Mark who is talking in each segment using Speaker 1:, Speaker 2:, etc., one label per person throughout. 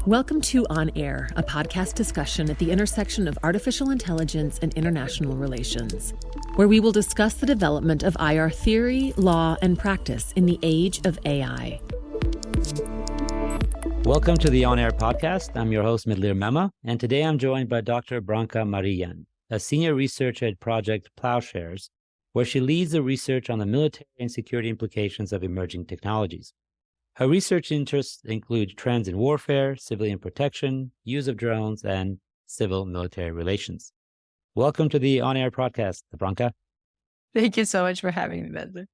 Speaker 1: Welcome to On Air, a podcast discussion at the intersection of artificial intelligence and international relations, where we will discuss the development of IR theory, law, and practice in the age of AI.
Speaker 2: Welcome to the On Air podcast. I'm your host, Medlir Mema, and today I'm joined by Dr. Branka Marijan, a senior researcher at Project Ploughshares, where she leads the research on the military and security implications of emerging technologies. Her research interests include trends in warfare, civilian protection, use of drones, and civil-military relations. Welcome to the On Air podcast, Branka.
Speaker 3: Thank you so much for having me, Medlir.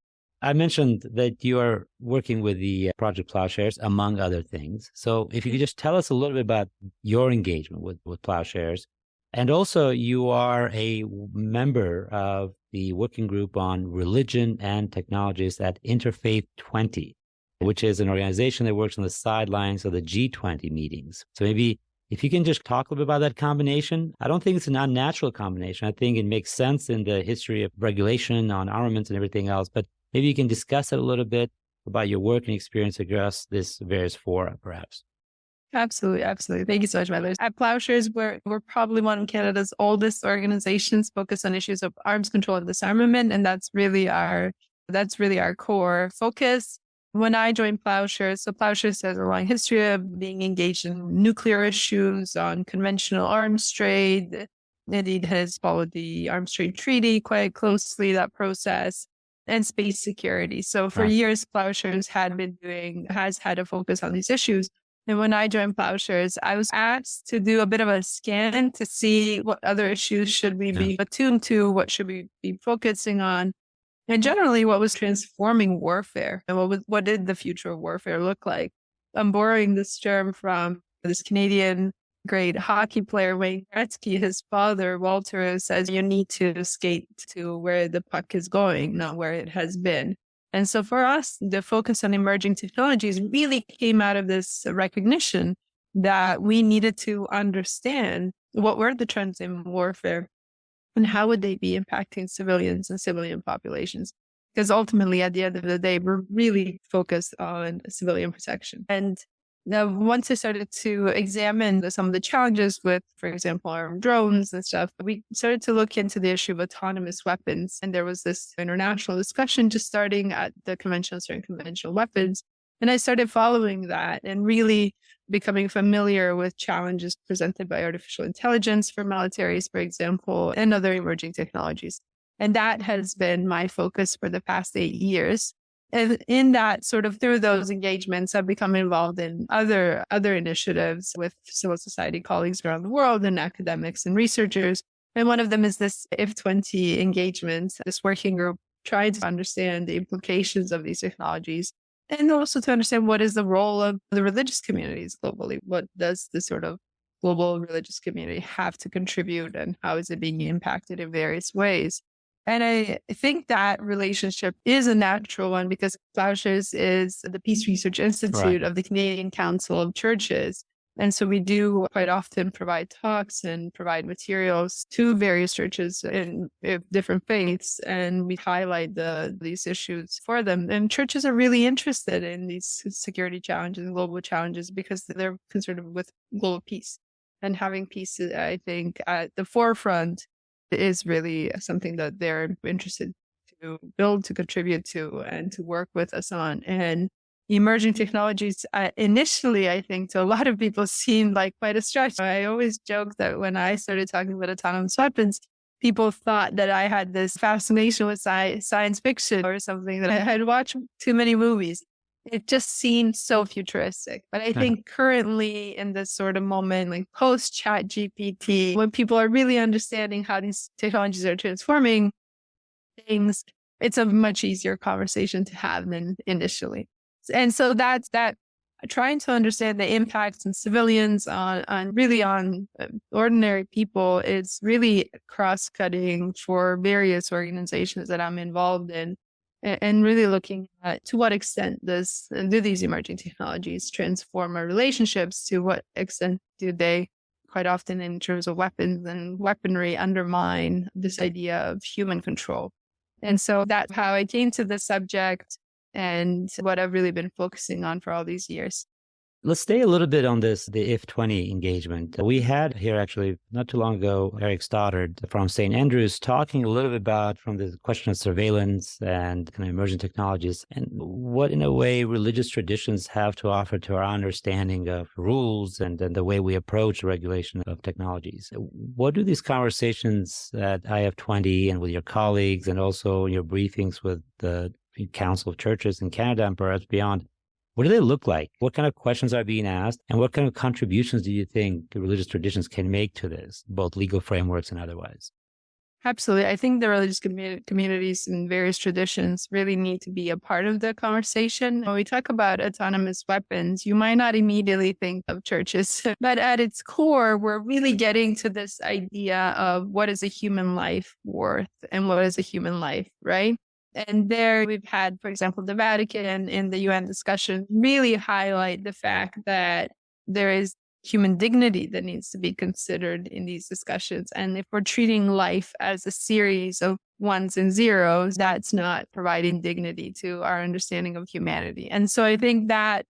Speaker 2: I mentioned that you are working with the Project Ploughshares, among other things. So if you could just tell us a little bit about your engagement with Ploughshares. And also, you are a member of the working group on religion and technologies at Interfaith 20, which is an organization that works on the sidelines of the G20 meetings. So maybe if you can just talk a little bit about that combination. I don't think it's an unnatural combination. I think it makes sense in the history of regulation on armaments and everything else. But maybe you can discuss it a little bit about your work and experience across this various fora, perhaps.
Speaker 3: Absolutely. Thank you so much, Medlir. At Ploughshares, we're probably one of Canada's oldest organizations focused on issues of arms control and disarmament, and that's really our core focus. When I joined Ploughshares, so Ploughshares has a long history of being engaged in nuclear issues, on conventional arms trade. Indeed has followed the Arms Trade Treaty quite closely, that process, and space security. So for years, Ploughshares has had a focus on these issues. And when I joined Ploughshares, I was asked to do a bit of a scan to see what other issues should we be attuned to, what should we be focusing on, and generally what was transforming warfare and what did the future of warfare look like. I'm borrowing this term from this Canadian great hockey player, Wayne Gretzky. His father, Walter, says you need to skate to where the puck is going, not where it has been. And so for us, the focus on emerging technologies really came out of this recognition that we needed to understand what were the trends in warfare and how would they be impacting civilians and civilian populations. Because ultimately, at the end of the day, we're really focused on civilian protection. And now, once I started to examine some of the challenges with, for example, armed drones and stuff, we started to look into the issue of autonomous weapons. And there was this international discussion just starting at the Convention on Certain Conventional Weapons. And I started following that and really becoming familiar with challenges presented by artificial intelligence for militaries, for example, and other emerging technologies. And that has been my focus for the past 8 years. And in that, sort of through those engagements, I've become involved in other initiatives with civil society colleagues around the world and academics and researchers. And one of them is this IF20 engagement, this working group trying to understand the implications of these technologies and also to understand what is the role of the religious communities globally. What does the sort of global religious community have to contribute and how is it being impacted in various ways? And I think that relationship is a natural one because Ploughshares is the Peace Research Institute of the Canadian Council of Churches. And so we do quite often provide talks and provide materials to various churches in different faiths. And we highlight these issues for them. And churches are really interested in these security challenges and global challenges because they're concerned with global peace. And having peace, I think, at the forefront is really something that they're interested to build, to contribute to, and to work with us on. And emerging technologies, initially, I think, to a lot of people seemed like quite a stretch. I always joke that when I started talking about autonomous weapons, people thought that I had this fascination with science fiction or something, that I had watched too many movies. It just seemed so futuristic. But I think currently in this sort of moment, like post-Chat GPT, when people are really understanding how these technologies are transforming things, it's a much easier conversation to have than initially. And so that's that. Trying to understand the impacts on civilians, on ordinary people is really cross-cutting for various organizations that I'm involved in. And really looking at to what extent do these emerging technologies transform our relationships? To what extent do they, quite often in terms of weapons and weaponry, undermine this idea of human control? And so that's how I came to the subject and what I've really been focusing on for all these years.
Speaker 2: Let's stay a little bit on this, the if-20 engagement. We had here actually not too long ago, Eric Stoddard from St. Andrews talking a little bit about from the question of surveillance and kind of emerging technologies and what in a way religious traditions have to offer to our understanding of rules and the way we approach the regulation of technologies. What do these conversations at IF20 and with your colleagues and also your briefings with the Council of Churches in Canada and perhaps beyond, what do they look like? What kind of questions are being asked? And what kind of contributions do you think the religious traditions can make to this, both legal frameworks and otherwise?
Speaker 3: Absolutely. I think the religious communities and various traditions really need to be a part of the conversation. When we talk about autonomous weapons, you might not immediately think of churches, but at its core, we're really getting to this idea of what is a human life worth and what is a human life, right? And there we've had, for example, the Vatican in the UN discussion really highlight the fact that there is human dignity that needs to be considered in these discussions. And if we're treating life as a series of ones and zeros, that's not providing dignity to our understanding of humanity. And so I think that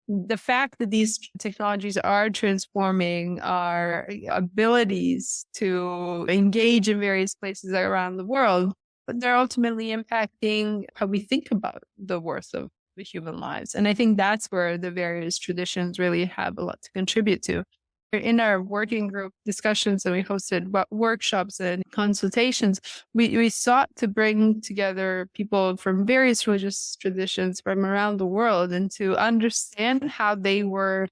Speaker 3: the fact that these technologies are transforming our abilities to engage in various places around the world, but they're ultimately impacting how we think about the worth of the human lives. And I think that's where the various traditions really have a lot to contribute to. In our working group discussions that we hosted, workshops and consultations, we sought to bring together people from various religious traditions from around the world and to understand how they were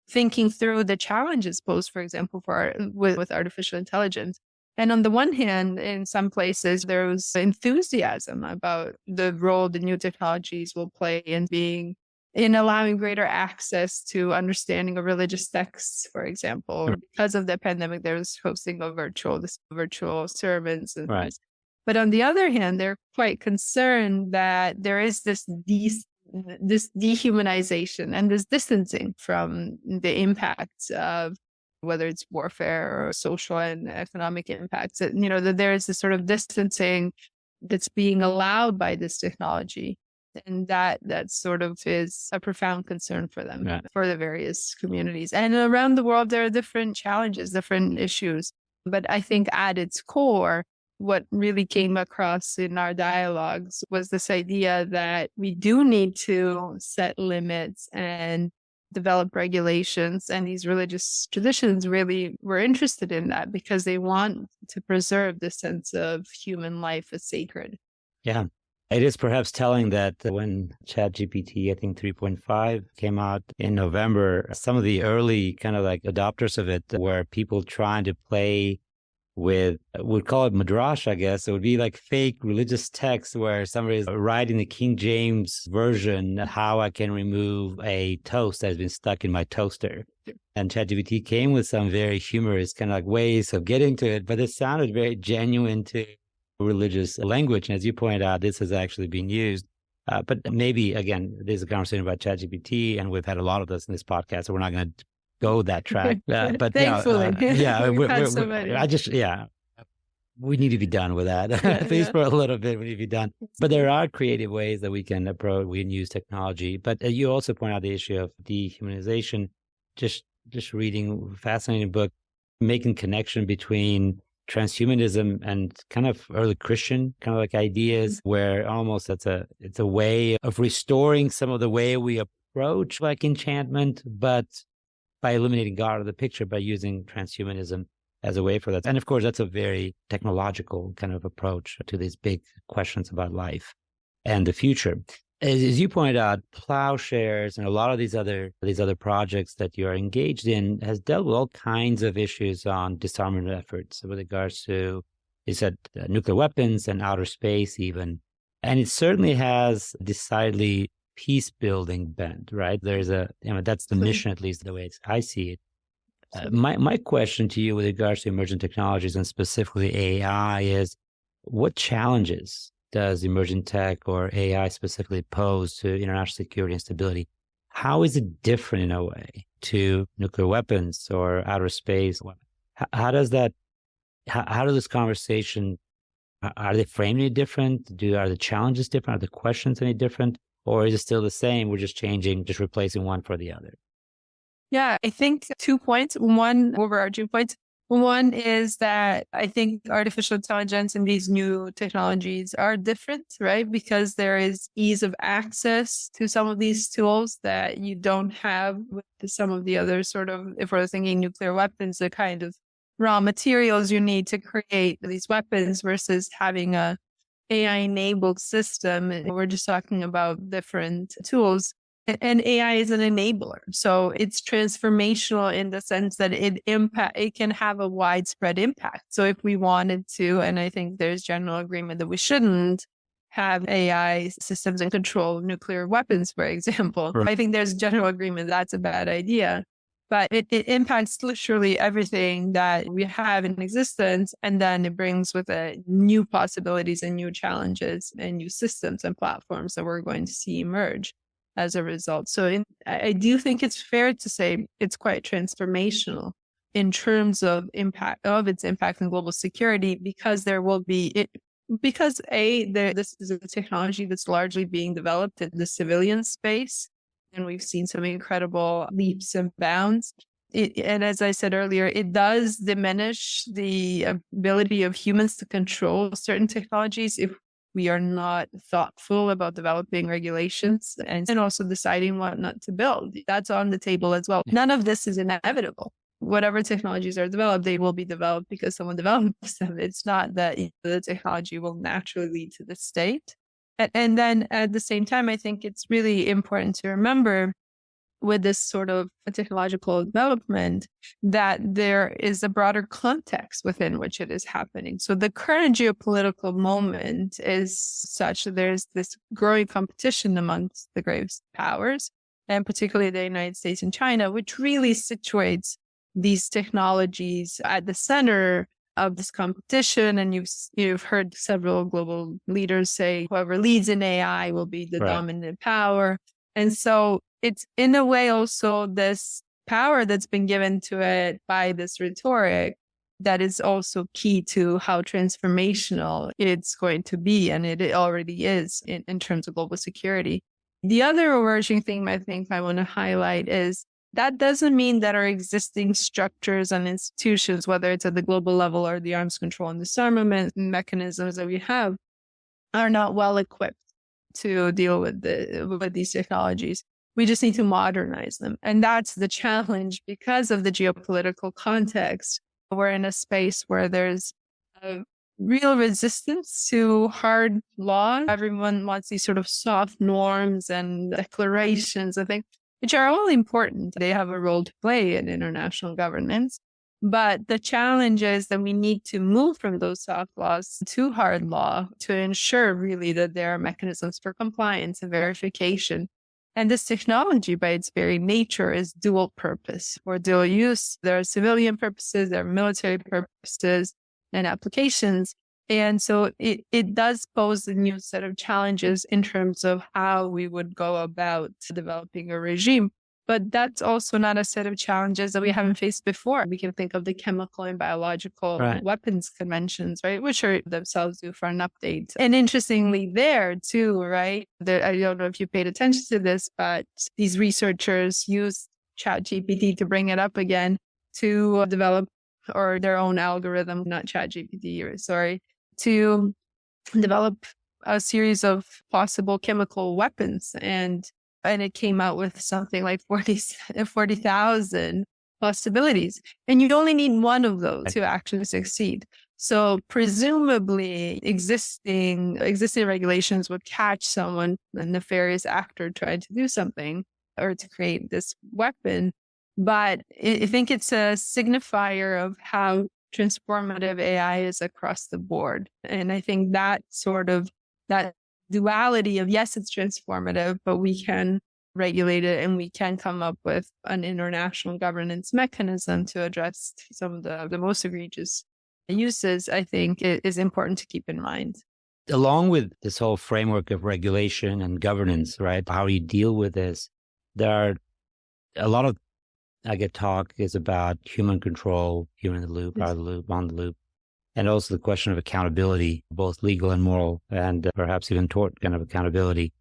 Speaker 3: thinking through the challenges posed, for example, with artificial intelligence. And on the one hand, in some places, there was enthusiasm about the role the new technologies will play in allowing greater access to understanding of religious texts, for example. Because of the pandemic, there was hosting of virtual sermons and
Speaker 2: right.
Speaker 3: things. But on the other hand, they're quite concerned that there is this dehumanization and this distancing from the impacts of whether it's warfare or social and economic impacts, that there is this sort of distancing that's being allowed by this technology. And that sort of is a profound concern for them, for the various communities. And around the world, there are different challenges, different issues. But I think at its core, what really came across in our dialogues was this idea that we do need to set limits and develop regulations, and these religious traditions really were interested in that because they want to preserve the sense of human life as sacred.
Speaker 2: Yeah. It is perhaps telling that when ChatGPT, I think 3.5 came out in November, some of the early kind of like adopters of it were people trying to play with, we'd call it midrash, I guess. It would be like fake religious text where somebody is writing the King James version, how I can remove a toast that has been stuck in my toaster. And ChatGPT came with some very humorous kind of like ways of getting to it, but it sounded very genuine to religious language. And as you pointed out, this has actually been used. But maybe, again, there's a conversation about ChatGPT, and we've had a lot of this in this podcast, so we're not going to go that track. But
Speaker 3: thankfully,
Speaker 2: we need to be done with that. At least for a little bit, we need to be done. But there are creative ways that we can use technology. But you also point out the issue of dehumanization. Just reading a fascinating book, making connection between transhumanism and kind of early Christian kind of like ideas, where almost it's a way of restoring some of the way we approach like enchantment, but by eliminating God out of the picture, by using transhumanism as a way for that. And of course, that's a very technological kind of approach to these big questions about life and the future. As you pointed out, Ploughshares and a lot of these other projects that you are engaged in has dealt with all kinds of issues on disarmament efforts with regards to, you said, nuclear weapons and outer space even. And it certainly has decidedly peace-building bent, right? There's that's the mission, at least the way I see it. My question to you with regards to emerging technologies and specifically AI is, what challenges does emerging tech or AI specifically pose to international security and stability? How is it different in a way to nuclear weapons or outer space? How does this conversation, are they framed any different? Are the challenges different? Are the questions any different? Or is it still the same? We're just changing, just replacing one for the other?
Speaker 3: Yeah, I think 2 points. One, overarching points. One is that I think artificial intelligence and these new technologies are different, right? Because there is ease of access to some of these tools that you don't have with some of the other sort of, if we're thinking nuclear weapons, the kind of raw materials you need to create these weapons versus having a AI-enabled system. We're just talking about different tools. And AI is an enabler. So it's transformational in the sense that it can have a widespread impact. So if we wanted to, and I think there's general agreement that we shouldn't have AI systems and control nuclear weapons, for example.
Speaker 2: Right.
Speaker 3: I think there's general agreement that's a bad idea. But it impacts literally everything that we have in existence. And then it brings with it new possibilities and new challenges and new systems and platforms that we're going to see emerge as a result. So I do think it's fair to say it's quite transformational in terms of its impact on global security, because there will be this is a technology that's largely being developed in the civilian space. And we've seen some incredible leaps and bounds. And as I said earlier, it does diminish the ability of humans to control certain technologies if we are not thoughtful about developing regulations and also deciding what not to build. That's on the table as well. None of this is inevitable. Whatever technologies are developed, they will be developed because someone develops them. It's not that the technology will naturally lead to the state. And then at the same time, I think it's really important to remember with this sort of technological development that there is a broader context within which it is happening. So the current geopolitical moment is such that there's this growing competition amongst the greatest powers, and particularly the United States and China, which really situates these technologies at the center of this competition. And you've heard several global leaders say whoever leads in AI will be the dominant power. And so it's in a way also this power that's been given to it by this rhetoric that is also key to how transformational it's going to be. And it already is in terms of global security. The other overarching theme I think I want to highlight is that doesn't mean that our existing structures and institutions, whether it's at the global level or the arms control and disarmament mechanisms that we have, are not well equipped to deal with these technologies. We just need to modernize them. And that's the challenge because of the geopolitical context. We're in a space where there's a real resistance to hard law. Everyone wants these sort of soft norms and declarations, I think, which are all important. They have a role to play in international governance. But the challenge is that we need to move from those soft laws to hard law to ensure really that there are mechanisms for compliance and verification. And this technology, by its very nature, is dual purpose or dual use. There are civilian purposes, there are military purposes and applications. And so it does pose a new set of challenges in terms of how we would go about developing a regime. But that's also not a set of challenges that we haven't faced before. We can think of the chemical and biological weapons conventions, right, which are themselves due for an update. And interestingly there too, right, I don't know if you paid attention to this, but these researchers use ChatGPT to bring it up again to develop or their own algorithm, not ChatGPT, sorry, to develop a series of possible chemical weapons. And it came out with something like 40,000 possibilities. And you'd only need one of those to actually succeed. So presumably existing regulations would catch someone, a nefarious actor trying to do something or to create this weapon. But I think it's a signifier of how transformative AI is across the board. And I think that duality of, yes, it's transformative, but we can regulate it and we can come up with an international governance mechanism to address some of the most egregious uses, I think is important to keep in mind.
Speaker 2: Along with this whole framework of regulation and governance, right, how you deal with this, there are a lot of, talk is about human control, human in the loop, out of the loop, on the loop. And also the question of accountability, both legal and moral, and perhaps even tort kind of accountability.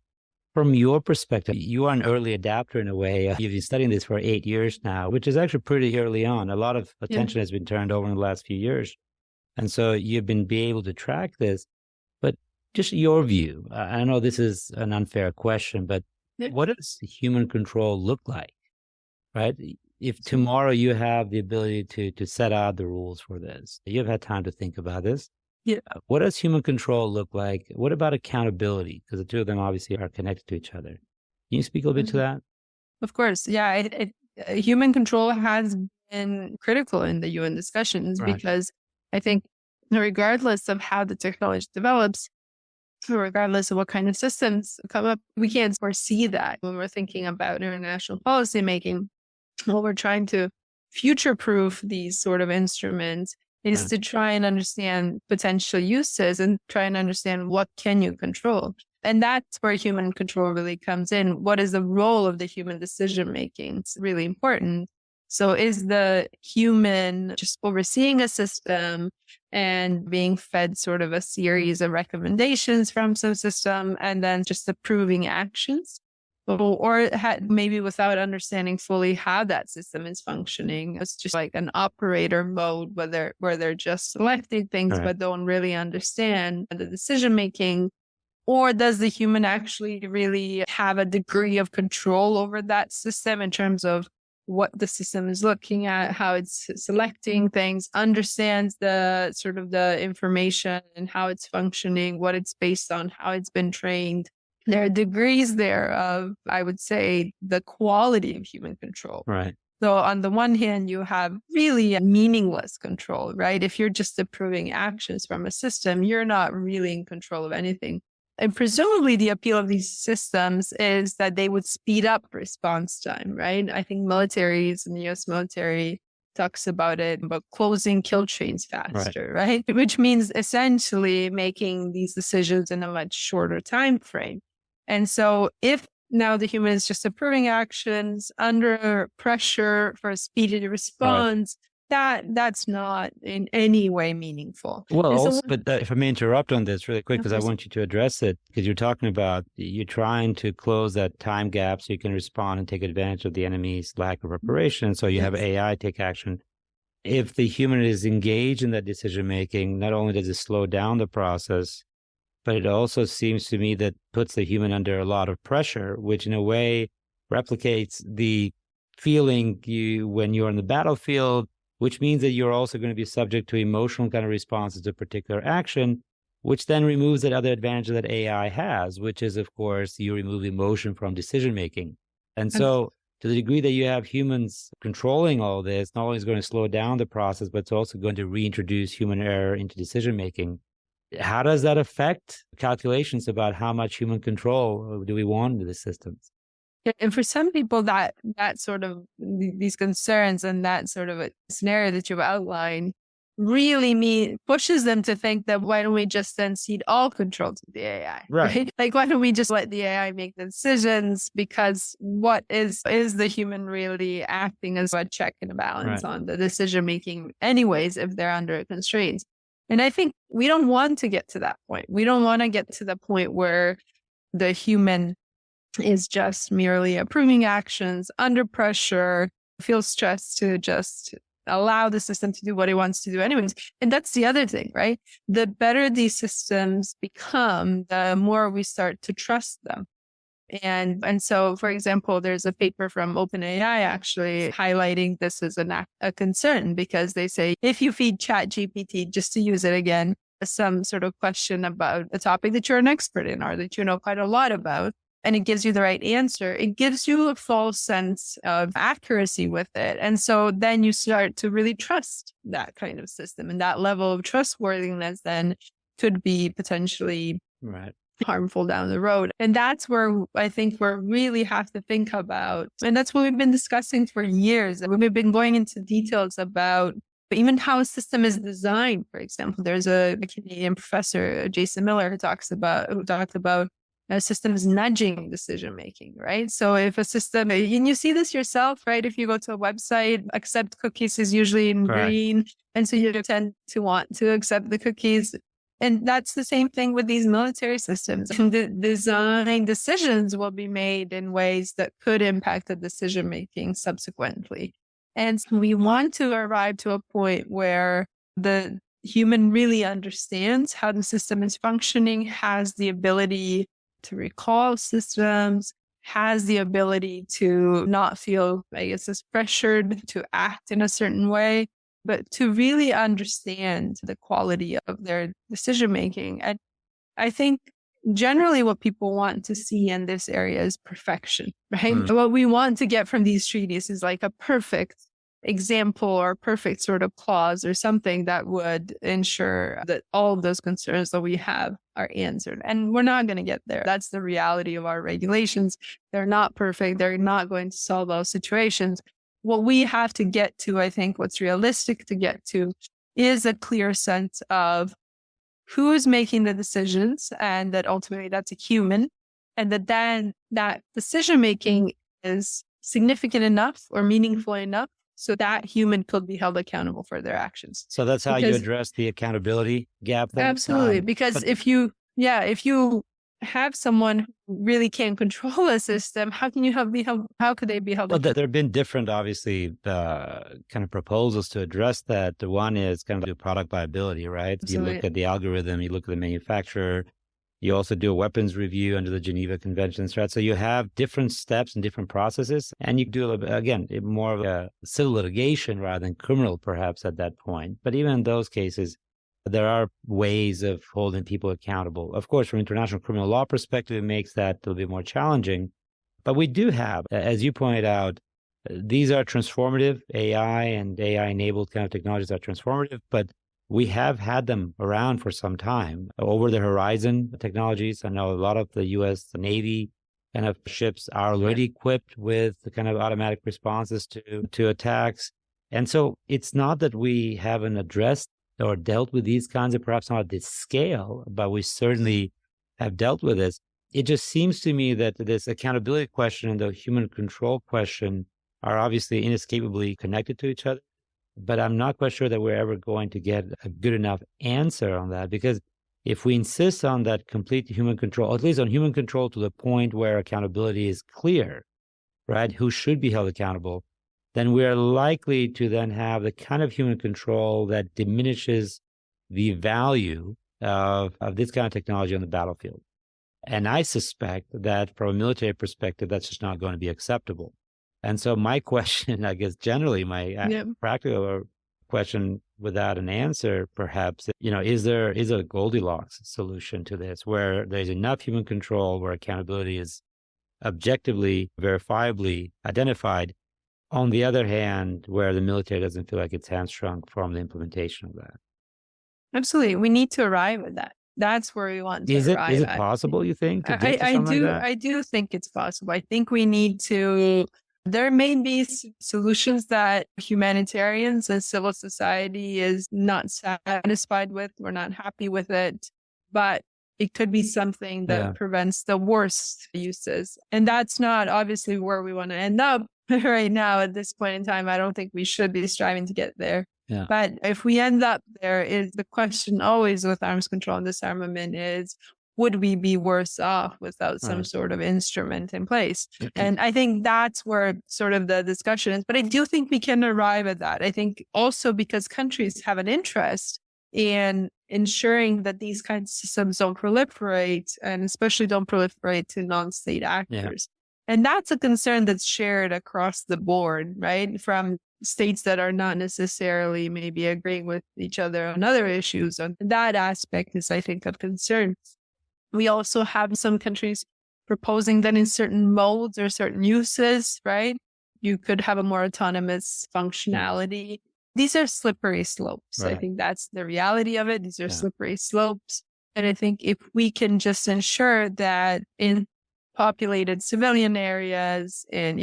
Speaker 2: From your perspective, you are an early adapter in a way. You've been studying this for 8 years now, which is actually pretty early on. A lot of attention has been turned over in the last few years. And so you've been able to track this. But just your view, I know this is an unfair question, but what does human control look like, right? If tomorrow you have the ability to set out the rules for this, you've had time to think about this.
Speaker 3: Yeah.
Speaker 2: What does human control look like? What about accountability? Because the two of them obviously are connected to each other. Can you speak a little bit to that?
Speaker 3: Of course. Yeah. Human control has been critical in the UN discussions because I think regardless of how the technology develops, regardless of what kind of systems come up, we can't foresee that when we're thinking about international policy making. Well, we're trying to future-proof these sort of instruments is to try and understand potential uses and try and understand what can you control. And that's where human control really comes in. What is the role of the human decision-making? It's really important. So is the human just overseeing a system and being fed sort of a series of recommendations from some system and then just approving actions? Or maybe without understanding fully how that system is functioning. It's just like an operator mode where they're just selecting things but don't really understand the decision making. Or does the human actually really have a degree of control over that system in terms of what the system is looking at, how it's selecting things, understands the sort of the information and how it's functioning, what it's based on, how it's been trained. There are degrees there of, I would say, the quality of human control.
Speaker 2: Right.
Speaker 3: So on the one hand, you have really a meaningless control, right? If you're just approving actions from a system, you're not really in control of anything. And presumably the appeal of these systems is that they would speed up response time, right? I think militaries and the US military talks about closing kill chains faster, right? Which means essentially making these decisions in a much shorter time frame. And so if now the human is just approving actions under pressure for a speedy response, that's not in any way meaningful.
Speaker 2: Well, also, but if I may interrupt on this really quick, because I want you to address it, because you're talking about you're trying to close that time gap so you can respond and take advantage of the enemy's lack of preparation. So you have AI take action. If the human is engaged in that decision making, not only does it slow down the process, but it also seems to me that puts the human under a lot of pressure, which in a way replicates the feeling when you're on the battlefield, which means that you're also going to be subject to emotional kind of responses to a particular action, which then removes that other advantage that AI has, which is, of course, you remove emotion from decision making. And so to the degree that you have humans controlling all this, not only is it going to slow down the process, but it's also going to reintroduce human error into decision making. How does that affect calculations about how much human control do we want into the systems?
Speaker 3: And for some people, that sort of these concerns and that sort of a scenario that you've outlined really pushes them to think that why don't we just then cede all control to the AI? Right? Like, why don't we just let the AI make the decisions? Because what is the human really acting as a check and a balance on the decision making anyways if they're under constraints? And I think we don't want to get to that point. We don't want to get to the point where the human is just merely approving actions under pressure, feels stressed to just allow the system to do what it wants to do anyways. And that's the other thing, right? The better these systems become, the more we start to trust them. And so, for example, there's a paper from OpenAI actually highlighting this as a concern because they say if you feed ChatGPT, just to use it again, some sort of question about a topic that you're an expert in or that you know quite a lot about, and it gives you the right answer, it gives you a false sense of accuracy with it. And so then you start to really trust that kind of system, and that level of trustworthiness then could be potentially harmful down the road. And that's where I think we really have to think about. And that's what we've been discussing for years. We've been going into details about even how a system is designed. For example, there's a Canadian professor, Jason Miller, who talked about systems nudging decision making, right? So if a system, and you see this yourself, right? If you go to a website, accept cookies is usually in green. And so you tend to want to accept the cookies. And that's the same thing with these military systems. The design decisions will be made in ways that could impact the decision making subsequently. And we want to arrive to a point where the human really understands how the system is functioning, has the ability to recall systems, has the ability to not feel, I guess, as pressured to act in a certain way, but to really understand the quality of their decision making. And I think generally what people want to see in this area is perfection, right? What we want to get from these treaties is like a perfect example or perfect sort of clause or something that would ensure that all of those concerns that we have are answered. And we're not going to get there. That's the reality of our regulations. They're not perfect. They're not going to solve all situations. What we have to get to, I think what's realistic to get to, is a clear sense of who is making the decisions, and that ultimately that's a human, and that then that decision making is significant enough or meaningful enough so that human could be held accountable for their actions.
Speaker 2: So that's how you address the accountability gap then?
Speaker 3: Absolutely. Because if you have someone who really can't control a system, how can you how could they be held accountable?
Speaker 2: There have been different, obviously, kind of proposals to address that. The one is kind of do product liability, right?
Speaker 3: Absolutely.
Speaker 2: You look at the algorithm, you look at the manufacturer, you also do a weapons review under the Geneva Conventions, right? So you have different steps and different processes, and you do, again, more of a civil litigation rather than criminal, perhaps, at that point. But even in those cases, there are ways of holding people accountable. Of course, from international criminal law perspective, it makes that a little bit more challenging. But we do have, as you pointed out, these are transformative. AI and AI-enabled kind of technologies are transformative, but we have had them around for some time. Over the horizon technologies, I know a lot of the U.S. Navy kind of ships are already equipped with the kind of automatic responses to attacks. And so it's not that we haven't addressed or dealt with these kinds of, perhaps not at this scale, but we certainly have dealt with this. It just seems to me that this accountability question and the human control question are obviously inescapably connected to each other. But I'm not quite sure that we're ever going to get a good enough answer on that, because if we insist on that complete human control, at least on human control to the point where accountability is clear, right, who should be held accountable, then we are likely to then have the kind of human control that diminishes the value of this kind of technology on the battlefield. And I suspect that from a military perspective, that's just not going to be acceptable. And so my question, I guess, generally my practical question without an answer, perhaps, is there a Goldilocks solution to this where there's enough human control, where accountability is objectively, verifiably identified, on the other hand, where the military doesn't feel like it's hamstrung from the implementation of that?
Speaker 3: Absolutely. We need to arrive at that. That's where we want to arrive.
Speaker 2: Is it possible, you think, to get to something like that?
Speaker 3: I do think it's possible. I think we need to. There may be solutions that humanitarians and civil society is not satisfied with. We're not happy with it, but it could be something that prevents the worst uses. And that's not obviously where we want to end up right now at this point in time. I don't think we should be striving to get there. Yeah. But if we end up there, is the question always with arms control and disarmament is, would we be worse off without some sort of instrument in place? And I think that's where sort of the discussion is. But I do think we can arrive at that. I think also because countries have an interest in ensuring that these kinds of systems don't proliferate, and especially don't proliferate to non-state actors. Yeah. And that's a concern that's shared across the board, right? From states that are not necessarily maybe agreeing with each other on other issues. And that aspect is, I think, of concern. We also have some countries proposing that in certain modes or certain uses, right, you could have a more autonomous functionality. These are slippery slopes. Right. I think that's the reality of it. These are slippery slopes. And I think if we can just ensure that in populated civilian areas and,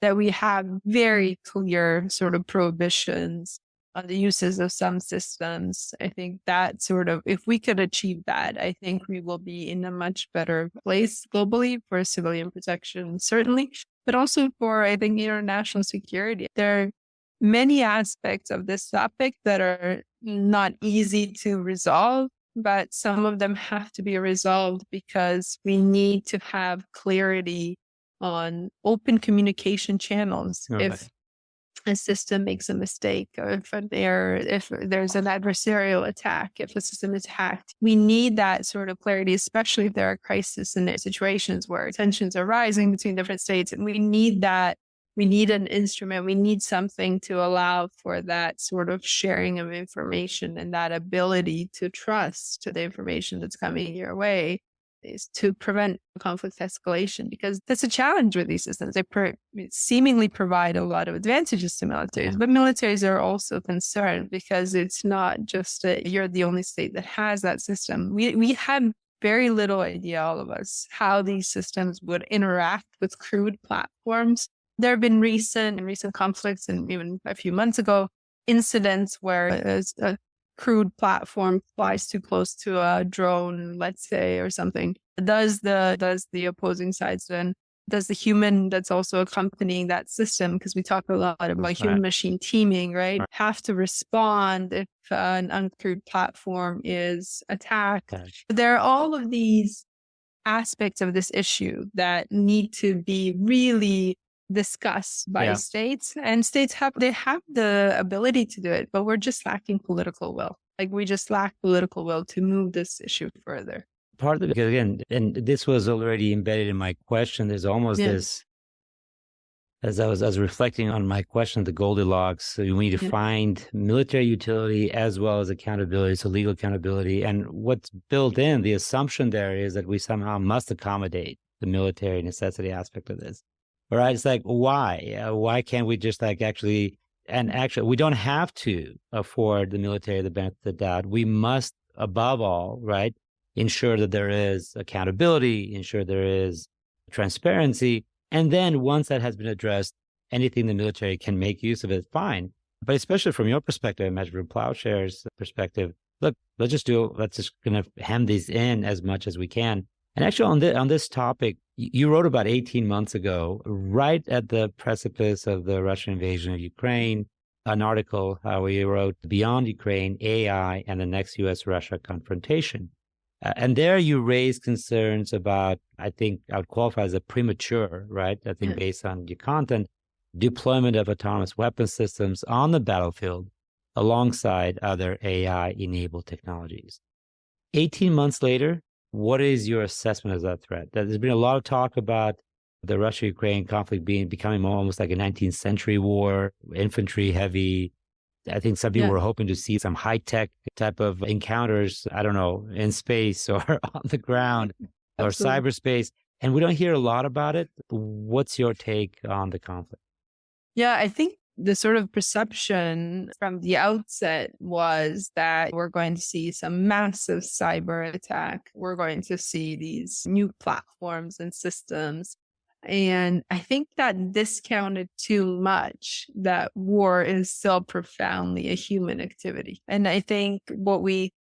Speaker 3: that we have very clear sort of prohibitions on the uses of some systems, I think that if we could achieve that, I think we will be in a much better place globally for civilian protection, certainly, but also for, I think, international security. There are many aspects of this topic that are not easy to resolve. but some of them have to be resolved because we need to have clarity on open communication channels.
Speaker 2: Okay.
Speaker 3: If a system makes a mistake, or if an error, if there's an adversarial attack, if a system is hacked, we need that sort of clarity, especially if there are crises and situations where tensions are rising between different states. And we need that. We need an instrument. We need something to allow for that sort of sharing of information and that ability to trust to the information that's coming your way, is to prevent conflict escalation, because that's a challenge with these systems. They seemingly provide a lot of advantages to militaries, but militaries are also concerned because it's not just that you're the only state that has that system. We had very little idea, all of us, how these systems would interact with crewed platforms. There have been recent conflicts, and even a few months ago, incidents where a crewed platform flies too close to a drone, let's say, or something. Does the opposing sides then, does the human that's also accompanying that system, because we talk a lot about human machine teaming, right? Have to respond if an uncrewed platform is attacked. There are all of these aspects of this issue that need to be really discussed by states, and states have the ability to do it, but we're just lacking political will. Like, we just lack political will to move this issue further.
Speaker 2: Part of it, because again, and this was already embedded in my question, there's almost this, as I was reflecting on my question, the Goldilocks, so we need to find military utility as well as accountability, so legal accountability. And what's built in, the assumption there is that we somehow must accommodate the military necessity aspect of this. Right? It's like, why? Why can't we just actually, we don't have to afford the military the benefit of the doubt. We must, above all, right, ensure that there is accountability, ensure there is transparency. And then once that has been addressed, anything the military can make use of it, fine. But especially from your perspective, Medlir Ploughshares' perspective, look, let's just kind of hem these in as much as we can. And actually on this topic, you wrote about 18 months ago, right at the precipice of the Russian invasion of Ukraine, an article where you wrote, Beyond Ukraine, AI and the Next U.S.-Russia Confrontation. And there you raised concerns about, I think I would qualify as a premature, right? I think based on your content, deployment of autonomous weapon systems on the battlefield alongside other AI-enabled technologies. 18 months later, what is your assessment of that threat? There's been a lot of talk about the Russia-Ukraine conflict becoming almost like a 19th century war, infantry heavy. I think some people were hoping to see some high-tech type of encounters, I don't know, in space or on the ground or cyberspace. And we don't hear a lot about it. What's your take on the conflict?
Speaker 3: Yeah, I think the sort of perception from the outset was that we're going to see some massive cyber attack. We're going to see these new platforms and systems. And I think that discounted too much that war is still profoundly a human activity. And I think what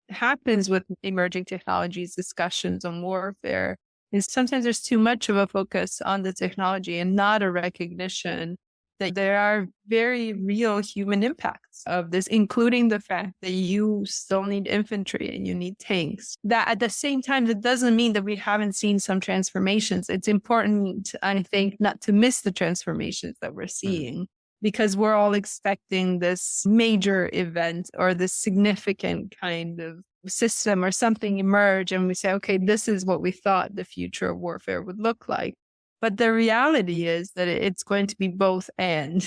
Speaker 3: happens with emerging technologies discussions on warfare is sometimes there's too much of a focus on the technology and not a recognition that there are very real human impacts of this, including the fact that you still need infantry and you need tanks. That at the same time, that doesn't mean that we haven't seen some transformations. It's important, I think, not to miss the transformations that we're seeing, because we're all expecting this major event or this significant kind of system or something emerge. And we say, okay, this is what we thought the future of warfare would look like. But the reality is that it's going to be both and.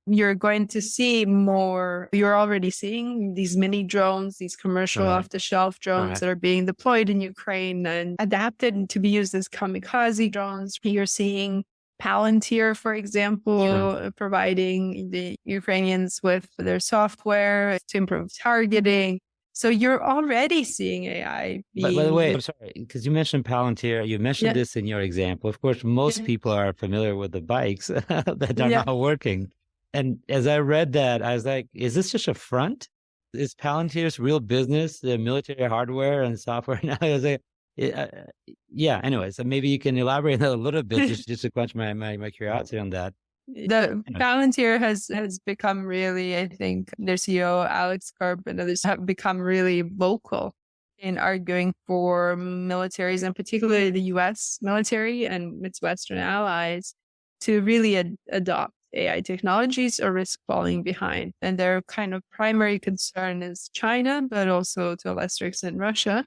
Speaker 3: You're going to see more. You're already seeing these mini drones, these commercial off-the-shelf drones that are being deployed in Ukraine and adapted to be used as kamikaze drones. You're seeing Palantir, for example, providing the Ukrainians with their software to improve targeting. So you're already seeing AI.
Speaker 2: By the way, I'm sorry, because you mentioned Palantir, you mentioned this in your example. Of course, most people are familiar with the bikes that are not working. And as I read that, I was like, is this just a front? Is Palantir's real business, the military hardware and software now? I was like, anyway, so maybe you can elaborate a little bit just to quench my curiosity on that.
Speaker 3: The Palantir has become really, I think, their CEO, Alex Karp, and others have become really vocal in arguing for militaries, and particularly the US military and its Western allies, to really adopt AI technologies or risk falling behind. And their kind of primary concern is China, but also to a lesser extent Russia.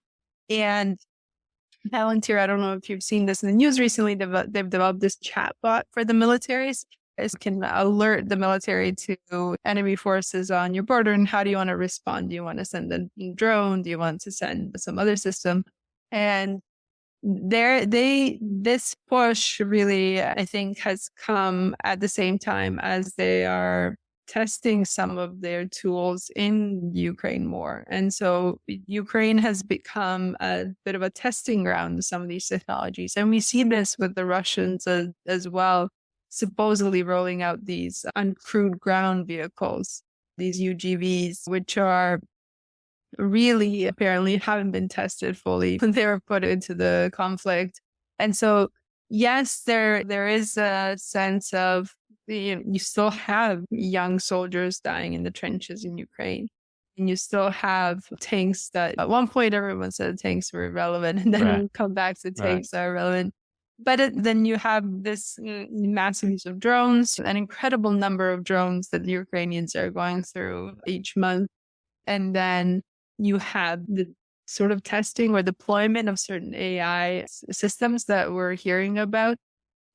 Speaker 3: And Palantir, I don't know if you've seen this in the news recently, they've developed this chatbot for the militaries. It can alert the military to enemy forces on your border and how do you want to respond? Do you want to send a drone? Do you want to send some other system? And this push really, I think, has come at the same time as they are testing some of their tools in Ukraine more. And so Ukraine has become a bit of a testing ground of some of these technologies. And we see this with the Russians as well, supposedly rolling out these uncrewed ground vehicles, these UGVs, which are really apparently haven't been tested fully when they were put into the conflict. And so, yes, there is a sense of, you still have young soldiers dying in the trenches in Ukraine. And you still have tanks that at one point everyone said tanks were irrelevant, and then we come back to tanks are irrelevant. But then you have this massive use of drones, an incredible number of drones that the Ukrainians are going through each month. And then you have the sort of testing or deployment of certain AI systems that we're hearing about.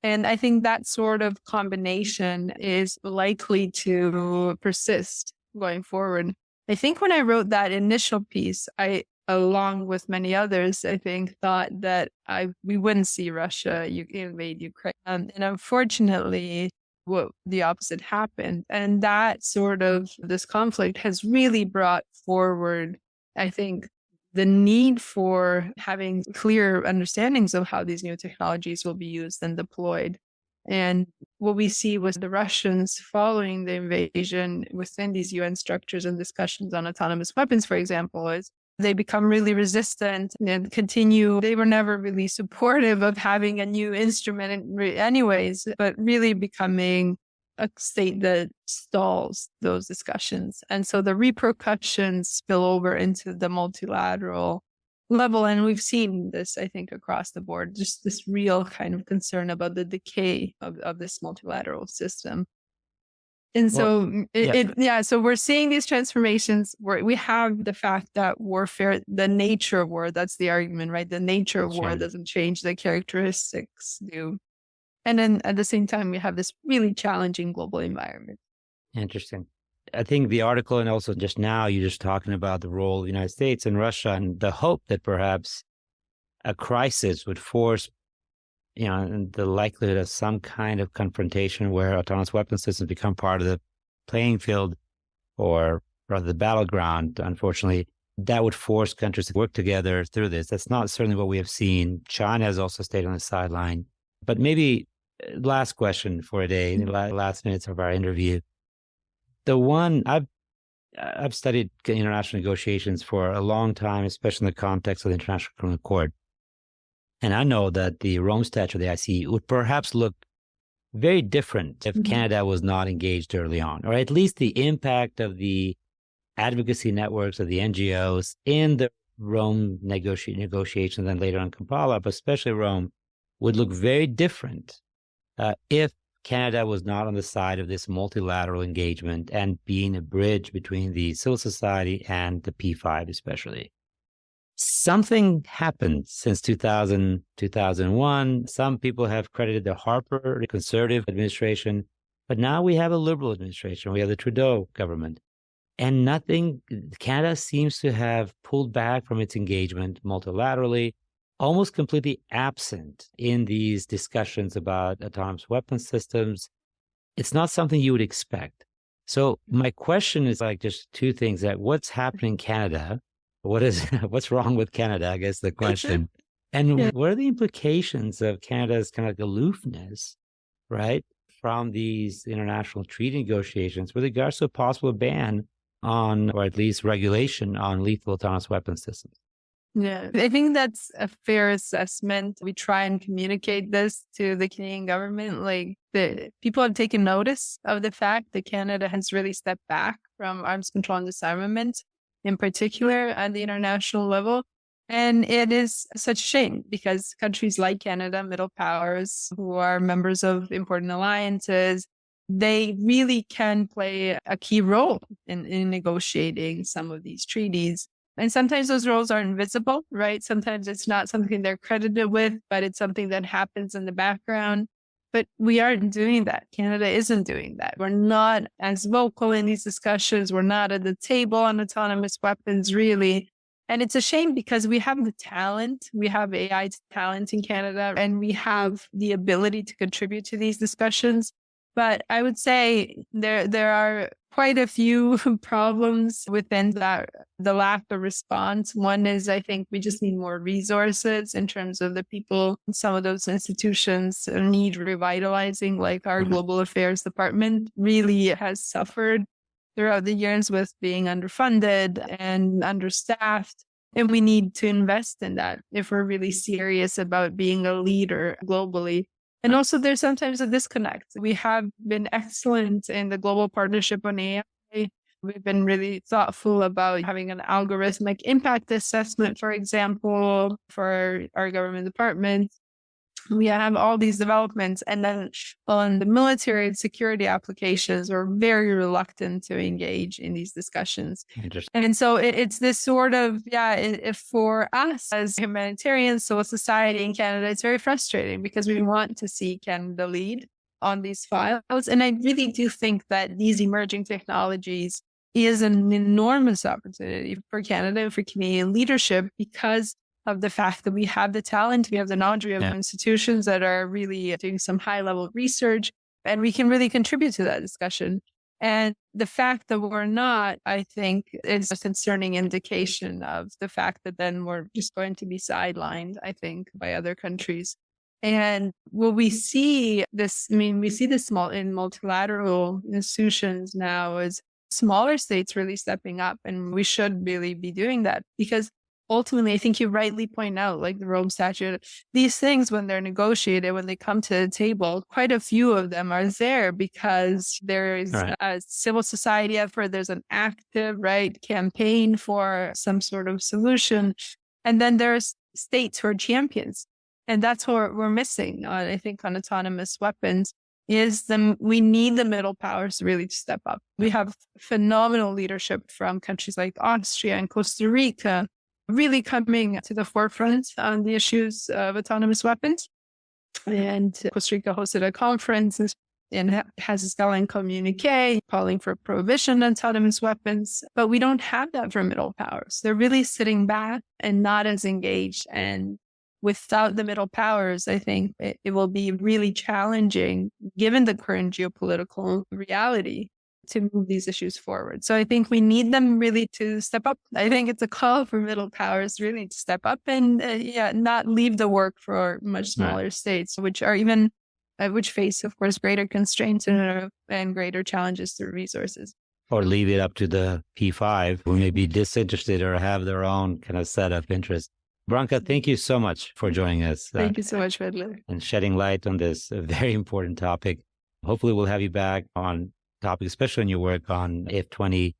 Speaker 3: And I think that sort of combination is likely to persist going forward. I think when I wrote that initial piece, I, along with many others, I think thought that we wouldn't see Russia invade Ukraine. And unfortunately, the opposite happened. And that sort of, this conflict has really brought forward, I think, the need for having clear understandings of how these new technologies will be used and deployed. And what we see was the Russians following the invasion within these UN structures and discussions on autonomous weapons, for example, is they become really resistant and continue. They were never really supportive of having a new instrument anyways, but really becoming a state that stalls those discussions. And so the repercussions spill over into the multilateral level. And we've seen this, I think, across the board, just this real kind of concern about the decay of this multilateral system. And so, so we're seeing these transformations where we have the fact that warfare, the nature of war, that's the argument, right? The nature of war doesn't change, the characteristics do. And then at the same time, we have this really challenging global environment.
Speaker 2: Interesting. I think the article, and also just now, you're just talking about the role of the United States and Russia and the hope that perhaps a crisis would force, the likelihood of some kind of confrontation where autonomous weapon systems become part of the playing field or rather the battleground. Unfortunately, that would force countries to work together through this. That's not certainly what we have seen. China has also stayed on the sideline. But maybe last question for a day, the last minutes of our interview. The one I've studied international negotiations for a long time, especially in the context of the International Criminal Court. And I know that the Rome Statute of the ICC would perhaps look very different if Canada was not engaged early on, or at least the impact of the advocacy networks of the NGOs in the Rome negotiations and later on Kampala, but especially Rome, would look very different if Canada was not on the side of this multilateral engagement and being a bridge between the civil society and the P5 especially. Something happened since 2000, 2001. Some people have credited the Harper conservative administration, but now we have a liberal administration. We have the Trudeau government. And Canada seems to have pulled back from its engagement multilaterally, almost completely absent in these discussions about autonomous weapon systems. It's not something you would expect. So my question is just two things: that what's happening in Canada? What's wrong with Canada? I guess the question. And what are the implications of Canada's kind of aloofness, right, from these international treaty negotiations with regards to a possible ban on, or at least regulation on, lethal autonomous weapon systems?
Speaker 3: Yeah, I think that's a fair assessment. We try and communicate this to the Canadian government. The people have taken notice of the fact that Canada has really stepped back from arms control and disarmament, in particular at the international level. And it is such a shame because countries like Canada, middle powers, who are members of important alliances, they really can play a key role in negotiating some of these treaties. And sometimes those roles are invisible, right? Sometimes it's not something they're credited with, but it's something that happens in the background. But we aren't doing that. Canada isn't doing that. We're not as vocal in these discussions. We're not at the table on autonomous weapons, really. And it's a shame because we have the talent. We have AI talent in Canada, and we have the ability to contribute to these discussions. But I would say there are quite a few problems within that, the lack of response. One is, I think we just need more resources in terms of the people. Some of those institutions need revitalizing, like our global affairs department really has suffered throughout the years with being underfunded and understaffed. And we need to invest in that if we're really serious about being a leader globally. And also there's sometimes a disconnect. We have been excellent in the global partnership on AI. We've been really thoughtful about having an algorithmic impact assessment, for example, for our government department. We have all these developments. And then on the military and security applications, we're very reluctant to engage in these discussions. And so it's this sort of, if for us as humanitarians, civil society in Canada, it's very frustrating because we want to see Canada lead on these files. And I really do think that these emerging technologies is an enormous opportunity for Canada and for Canadian leadership because of the fact that we have the talent, we have the knowledge, we have institutions that are really doing some high level research, and we can really contribute to that discussion. And the fact that we're not, I think, is a concerning indication of the fact that then we're just going to be sidelined, I think, by other countries. And will we see this? I mean, we see this in multilateral institutions now as smaller states really stepping up, and we should really be doing that because ultimately, I think you rightly point out, like the Rome Statute, these things, when they're negotiated, when they come to the table, quite a few of them are there because there is a civil society effort, there's an active, campaign for some sort of solution. And then there's states who are champions. And that's what we're missing, I think, on autonomous weapons. We need the middle powers really to step up. We have phenomenal leadership from countries like Austria and Costa Rica, really coming to the forefront on the issues of autonomous weapons. And Costa Rica hosted a conference and has a stellar communique calling for prohibition of autonomous weapons. But we don't have that for middle powers. They're really sitting back and not as engaged. And without the middle powers, I think it will be really challenging, given the current geopolitical reality, to move these issues forward. So I think we need them really to step up. I think it's a call for middle powers really to step up and not leave the work for much smaller states, which are even which face, of course, greater constraints and greater challenges through resources.
Speaker 2: Or leave it up to the P5 who may be disinterested or have their own kind of set of interests. Branka, thank you so much for joining us.
Speaker 3: Thank you so much, Medlir.
Speaker 2: And shedding light on this very important topic. Hopefully we'll have you back on topic, especially in your work on F20,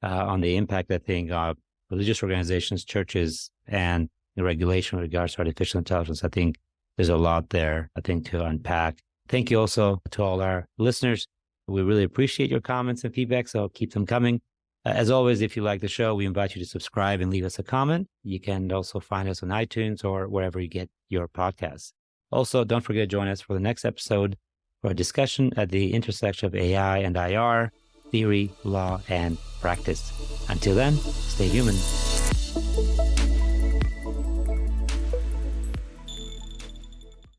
Speaker 2: on the impact, I think, of religious organizations, churches, and the regulation with regards to artificial intelligence. I think there's a lot there, I think, to unpack. Thank you also to all our listeners. We really appreciate your comments and feedback, so keep them coming. As always, if you like the show, we invite you to subscribe and leave us a comment. You can also find us on iTunes or wherever you get your podcasts. Also, don't forget to join us for the next episode for a discussion at the intersection of AI and IR, theory, law, and practice. Until then, stay human.